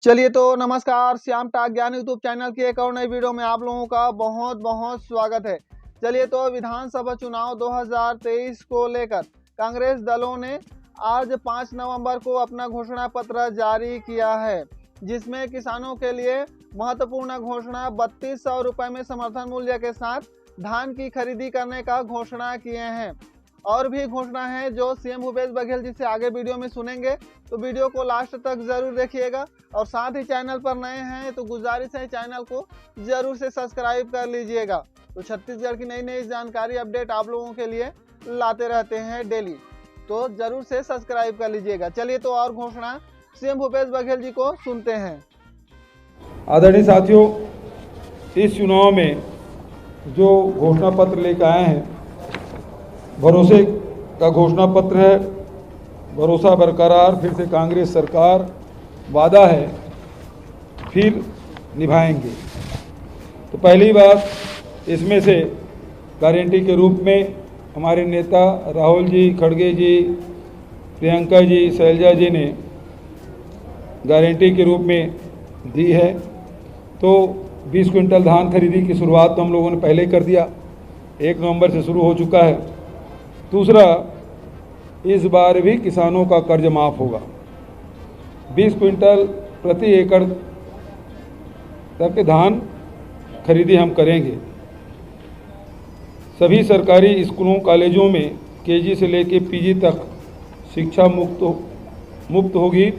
चलिए तो नमस्कार, श्याम टाक ज्ञान यूट्यूब चैनल की एक और नई वीडियो में आप लोगों का बहुत बहुत स्वागत है। चलिए तो विधानसभा चुनाव 2023 को लेकर कांग्रेस दलों ने आज 5 नवंबर को अपना घोषणा पत्र जारी किया है, जिसमें किसानों के लिए महत्वपूर्ण घोषणा 3200 रुपये में समर्थन मूल्य के साथ धान की खरीदी करने का घोषणा किए हैं। और भी घोषणा है जो सीएम भूपेश बघेल जी से आगे वीडियो में सुनेंगे, तो वीडियो को लास्ट तक जरूर देखिएगा। और साथ ही चैनल पर नए हैं तो गुजारिश है चैनल को जरूर से सब्सक्राइब कर लीजिएगा। तो छत्तीसगढ़ की नई नई जानकारी अपडेट आप लोगों के लिए लाते रहते हैं डेली, तो जरूर से सब्सक्राइब कर लीजिएगा। चलिए तो और घोषणा सीएम भूपेश बघेल जी को सुनते हैं। आदरणीय साथियों, इस चुनाव में जो घोषणा पत्र लेकर आए हैं, भरोसे का घोषणा पत्र है। भरोसा बरकरार, फिर से कांग्रेस सरकार, वादा है फिर निभाएंगे। तो पहली बात इसमें से गारंटी के रूप में हमारे नेता राहुल जी, खड़गे जी, प्रियंका जी, शैलजा जी ने गारंटी के रूप में दी है। तो 20 क्विंटल धान खरीदी की शुरुआत तो हम लोगों ने पहले कर दिया, 1 नवंबर से शुरू हो चुका है। दूसरा, इस बार भी किसानों का कर्ज माफ़ होगा। 20 क्विंटल प्रति एकड़ तक के धान खरीदी हम करेंगे। सभी सरकारी स्कूलों कॉलेजों में केजी से लेकर पीजी तक शिक्षा मुफ्त होगी,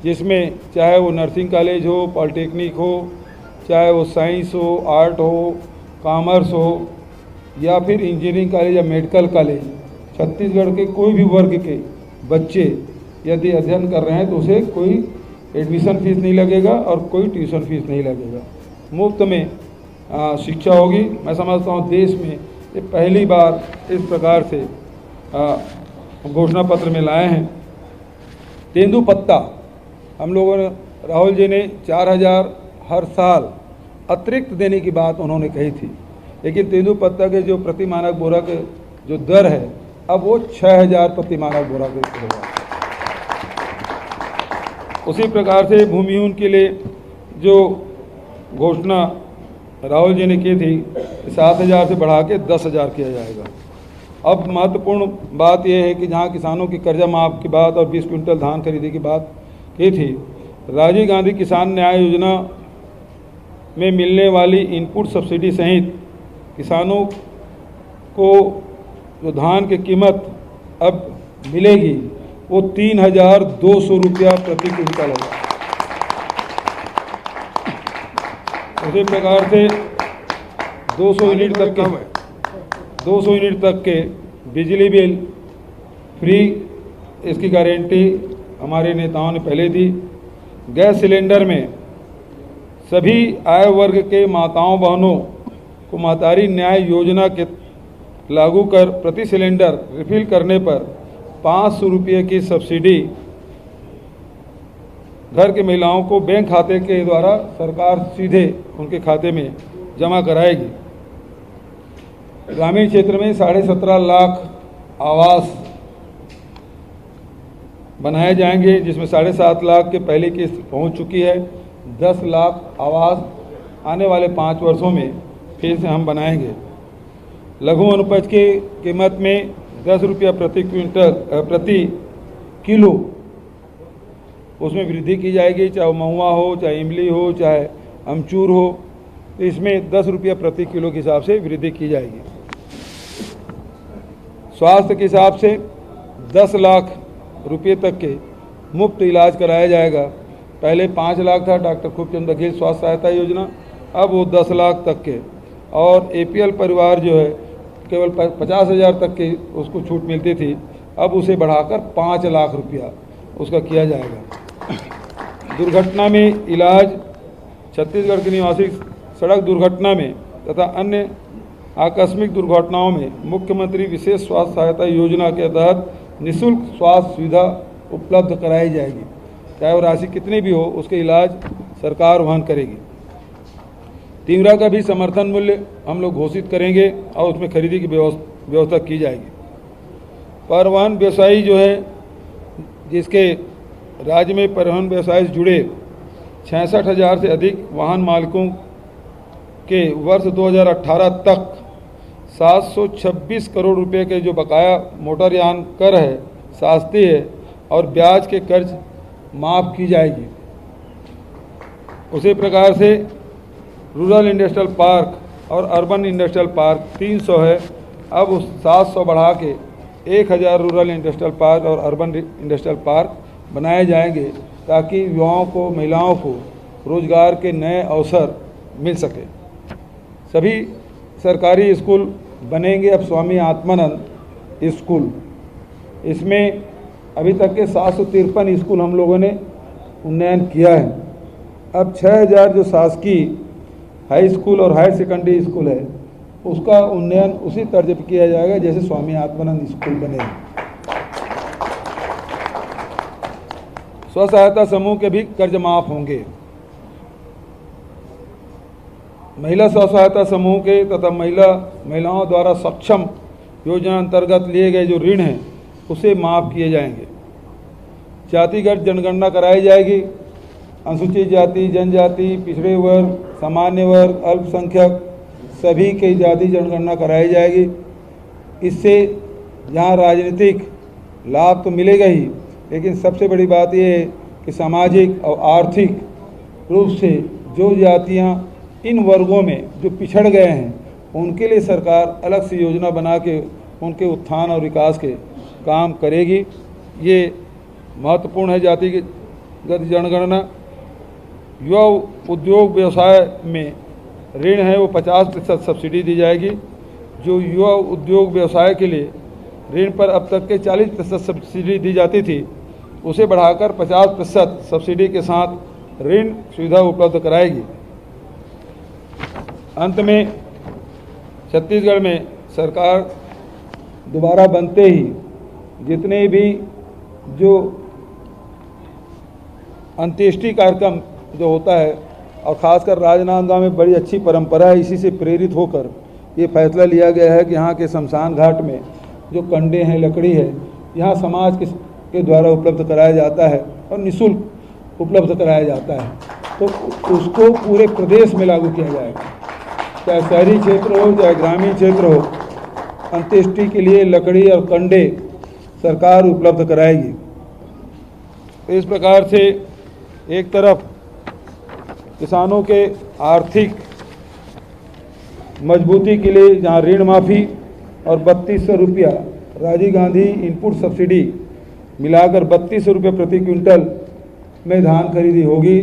जिसमें चाहे वो नर्सिंग कॉलेज हो, पॉलिटेक्निक हो, चाहे वो साइंस हो, आर्ट हो, कॉमर्स हो, या फिर इंजीनियरिंग कॉलेज या मेडिकल कॉलेज। छत्तीसगढ़ के कोई भी वर्ग के बच्चे यदि अध्ययन कर रहे हैं तो उसे कोई एडमिशन फीस नहीं लगेगा और कोई ट्यूशन फीस नहीं लगेगा, मुफ्त में शिक्षा होगी। मैं समझता हूँ देश में ये पहली बार इस प्रकार से घोषणा पत्र में लाए हैं। तेंदुपत्ता हम लोगों ने, राहुल जी ने 4000 हर साल अतिरिक्त देने की बात उन्होंने कही थी, लेकिन तेंदुपत्ता के जो प्रति मानक बोरा के जो दर है, अब वो 6000 प्रति मानक बोरा के होगा। उसी प्रकार से भूमिहीन के लिए जो घोषणा राहुल जी ने की थी, 7000 से बढ़ा के 10,000 किया जाएगा। अब महत्वपूर्ण बात यह है कि जहाँ किसानों की कर्जा माफ़ की बात और 20 क्विंटल धान खरीदी की बात की थी, राजीव गांधी किसान न्याय योजना में मिलने वाली इनपुट सब्सिडी सहित किसानों को जो धान की कीमत अब मिलेगी वो 3200 रुपया प्रति क्विंटल है। उसी प्रकार से 200 यूनिट तक के बिजली बिल फ्री, इसकी गारंटी हमारे नेताओं ने पहले दी। गैस सिलेंडर में सभी आय वर्ग के माताओं बहनों को महतारी न्याय योजना के लागू कर प्रति सिलेंडर रिफिल करने पर 500 रुपये की सब्सिडी घर के महिलाओं को बैंक खाते के द्वारा सरकार सीधे उनके खाते में जमा कराएगी। ग्रामीण क्षेत्र में 17.5 लाख आवास बनाए जाएंगे, जिसमें 7.5 लाख के पहली किस्त पहुंच चुकी है। 10 लाख आवास आने वाले 5 वर्षों में फिर से हम बनाएंगे। लघु अनुपज की कीमत में 10 रुपया प्रति किलो उसमें वृद्धि की जाएगी, चाहे महुआ हो, चाहे इमली हो, चाहे अमचूर हो, तो इसमें 10 रुपया प्रति किलो के हिसाब से वृद्धि की जाएगी। स्वास्थ्य के हिसाब से 10 लाख रुपये तक के मुफ्त इलाज कराया जाएगा। पहले 5 लाख था डॉक्टर खूबचंद बघेल स्वास्थ्य सहायता योजना, अब वो 10 लाख तक के। और एपीएल परिवार जो है केवल 50,000 तक की उसको छूट मिलती थी, अब उसे बढ़ाकर 5 लाख रुपया उसका किया जाएगा। दुर्घटना में इलाज, छत्तीसगढ़ के निवासी सड़क दुर्घटना में तथा अन्य आकस्मिक दुर्घटनाओं में मुख्यमंत्री विशेष स्वास्थ्य सहायता योजना के तहत निःशुल्क स्वास्थ्य सुविधा उपलब्ध कराई जाएगी। चाहे वो राशि कितनी भी हो, उसके इलाज सरकार वहन करेगी। तीवरा का भी समर्थन मूल्य हम लोग घोषित करेंगे और उसमें खरीदी की व्यवस्था की जाएगी। परिवहन व्यवसायी जो है, जिसके राज्य में परिवहन व्यवसाय से जुड़े 66,000 से अधिक वाहन मालिकों के वर्ष 2018 तक 726 करोड़ रुपए के जो बकाया मोटरयान कर है, शास्ती है और ब्याज के कर्ज माफ़ की जाएगी। उसी प्रकार से रूरल इंडस्ट्रियल पार्क और अर्बन इंडस्ट्रियल पार्क 300 है, अब उस 700 बढ़ा के 1000 रूरल इंडस्ट्रियल पार्क और अर्बन इंडस्ट्रियल पार्क बनाए जाएंगे ताकि युवाओं को, महिलाओं को रोजगार के नए अवसर मिल सके। सभी सरकारी स्कूल बनेंगे अब स्वामी आत्मानंद स्कूल। इसमें अभी तक के 753 स्कूल हम लोगों ने उन्नयन किया है। अब 6000 जो शासकीय हाई स्कूल और हायर सेकेंडरी स्कूल है उसका उन्नयन उसी तर्ज पर किया जाएगा जैसे स्वामी आत्मानंद स्कूल बने। स्व सहायता समूह के भी कर्ज माफ होंगे। महिला स्व सहायता समूह के तथा महिलाओं द्वारा सक्षम योजना अंतर्गत लिए गए जो ऋण हैं उसे माफ़ किए जाएंगे। जातिगत जनगणना कराई जाएगी। अनुसूचित जाति, जनजाति, पिछड़े वर्ग, सामान्य वर्ग, अल्पसंख्यक सभी की जाति जनगणना कराई जाएगी। इससे यहाँ राजनीतिक लाभ तो मिलेगा ही, लेकिन सबसे बड़ी बात यह है कि सामाजिक और आर्थिक रूप से जो जातियाँ इन वर्गों में जो पिछड़ गए हैं उनके लिए सरकार अलग से योजना बना के उनके उत्थान और विकास के काम करेगी। ये महत्वपूर्ण है जातिगत जनगणना। युवा उद्योग व्यवसाय में ऋण है वो 50% सब्सिडी दी जाएगी। जो युवा उद्योग व्यवसाय के लिए ऋण पर अब तक के 40% सब्सिडी दी जाती थी उसे बढ़ाकर 50% सब्सिडी के साथ ऋण सुविधा उपलब्ध कराएगी। अंत में छत्तीसगढ़ में सरकार दोबारा बनते ही जितने भी जो अंत्येष्टि कार्यक्रम जो होता है और ख़ासकर राजनांदगांव में बड़ी अच्छी परंपरा है, इसी से प्रेरित होकर ये फैसला लिया गया है कि यहाँ के शमशान घाट में जो कंडे हैं, लकड़ी है, यहाँ समाज के द्वारा उपलब्ध कराया जाता है और निःशुल्क उपलब्ध कराया जाता है। तो उसको पूरे प्रदेश में लागू किया जाएगा, चाहे शहरी क्षेत्र हो चाहे ग्रामीण क्षेत्र हो। अंत्येष्टि के लिए लकड़ी और कंडे सरकार उपलब्ध कराएगी। तो इस प्रकार से एक तरफ किसानों के आर्थिक मजबूती के लिए जहाँ ऋण माफ़ी और 3200 रुपया राजीव गांधी इनपुट सब्सिडी मिलाकर 3200 रुपये प्रति क्विंटल में धान खरीदी होगी।